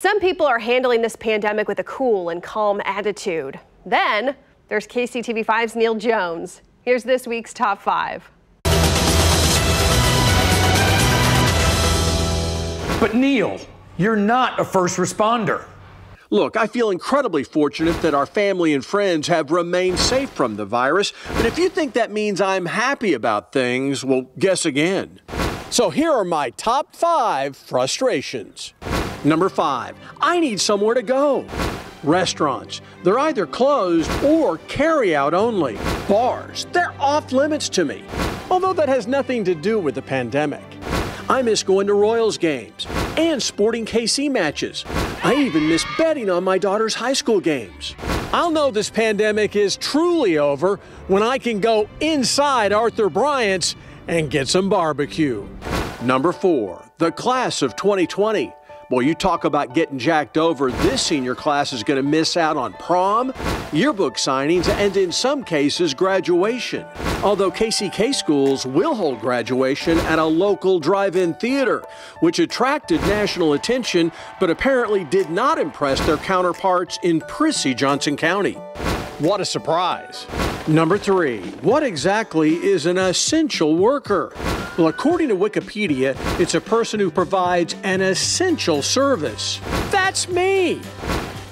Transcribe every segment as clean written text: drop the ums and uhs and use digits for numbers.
Some people are handling this pandemic with a cool and calm attitude. Then there's KCTV5's Neal Jones. Here's this week's Top 5. But Neal, you're not a first responder. Look, I feel incredibly fortunate that our family and friends have remained safe from the virus. But if you think that means I'm happy about things, well, guess again. So here are my top 5 frustrations. Number 5, I need somewhere to go. Restaurants, they're either closed or carry out only. Bars, they're off limits to me. Although that has nothing to do with the pandemic. I miss going to Royals games and sporting KC matches. I even miss betting on my daughter's high school games. I'll know this pandemic is truly over when I can go inside Arthur Bryant's and get some barbecue. Number 4, the class of 2020. Boy, you talk about getting jacked over, this senior class is going to miss out on prom, yearbook signings, and in some cases, graduation. Although KCK schools will hold graduation at a local drive-in theater, which attracted national attention, but apparently did not impress their counterparts in prissy Johnson County. What a surprise. Number 3, what exactly is an essential worker? Well, according to Wikipedia, it's a person who provides an essential service. That's me.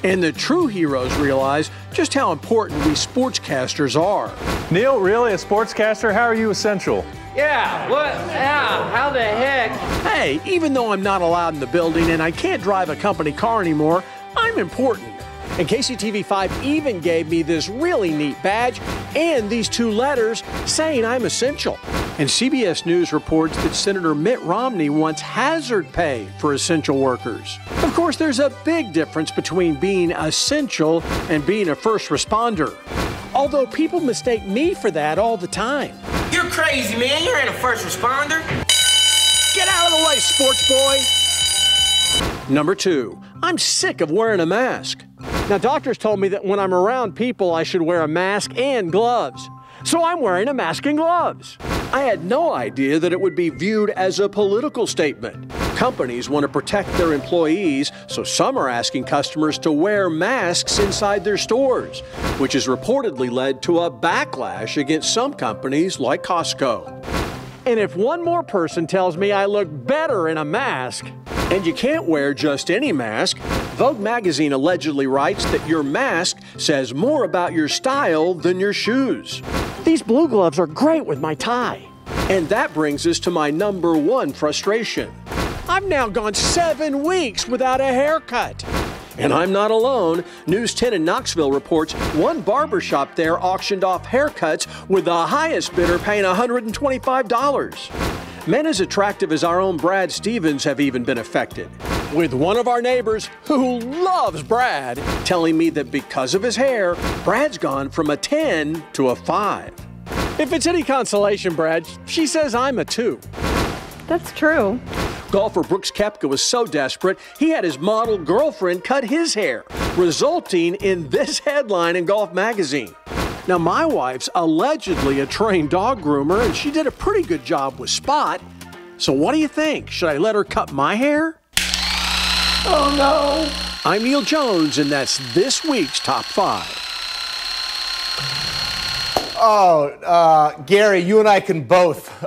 And the true heroes realize just how important we sportscasters are. Neal, really? A sportscaster? How are you essential? Yeah, what? Yeah, how the heck? Hey, even though I'm not allowed in the building and I can't drive a company car anymore, I'm important. And KCTV5 even gave me this really neat badge and these 2 letters saying I'm essential. And CBS News reports that Senator Mitt Romney wants hazard pay for essential workers. Of course, there's a big difference between being essential and being a first responder. Although people mistake me for that all the time. You're crazy, man. You ain't a first responder. Get out of the way, sports boy. Number 2, I'm sick of wearing a mask. Now, doctors told me that when I'm around people, I should wear a mask and gloves. So I'm wearing a mask and gloves. I had no idea that it would be viewed as a political statement. Companies want to protect their employees, so some are asking customers to wear masks inside their stores, which has reportedly led to a backlash against some companies like Costco. And if one more person tells me I look better in a mask, and you can't wear just any mask, Vogue magazine allegedly writes that your mask says more about your style than your shoes. These blue gloves are great with my tie. And that brings us to my number 1 frustration. I've now gone 7 weeks without a haircut. And I'm not alone. News 10 in Knoxville reports one barbershop there auctioned off haircuts with the highest bidder paying $125. Men as attractive as our own Brad Stevens have even been affected, with one of our neighbors who loves Brad telling me that because of his hair, Brad's gone from a 10 to a 5. If it's any consolation, Brad, she says I'm a 2. That's true. Golfer Brooks Koepka was so desperate, he had his model girlfriend cut his hair, resulting in this headline in Golf magazine. Now, my wife's allegedly a trained dog groomer, and she did a pretty good job with Spot. So what do you think? Should I let her cut my hair? Oh, no. I'm Neal Jones, and that's this week's Top 5. Oh, Gary, you and I can both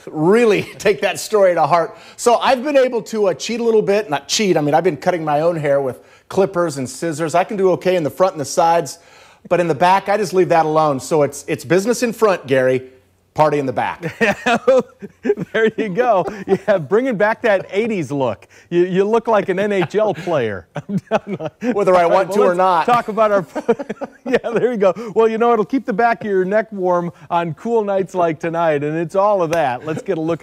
really take that story to heart. So I've been able to cheat a little bit. Not cheat, I mean, I've been cutting my own hair with clippers and scissors. I can do okay in the front and the sides. But in the back, I just leave that alone. So it's business in front, Gary. Party in the back. There you go. Yeah, bringing back that 80s look. You look like an NHL player. Whether I want to or not. Talk about our... Yeah, there you go. Well, you know, it'll keep the back of your neck warm on cool nights like tonight, and it's all of that. Let's get a look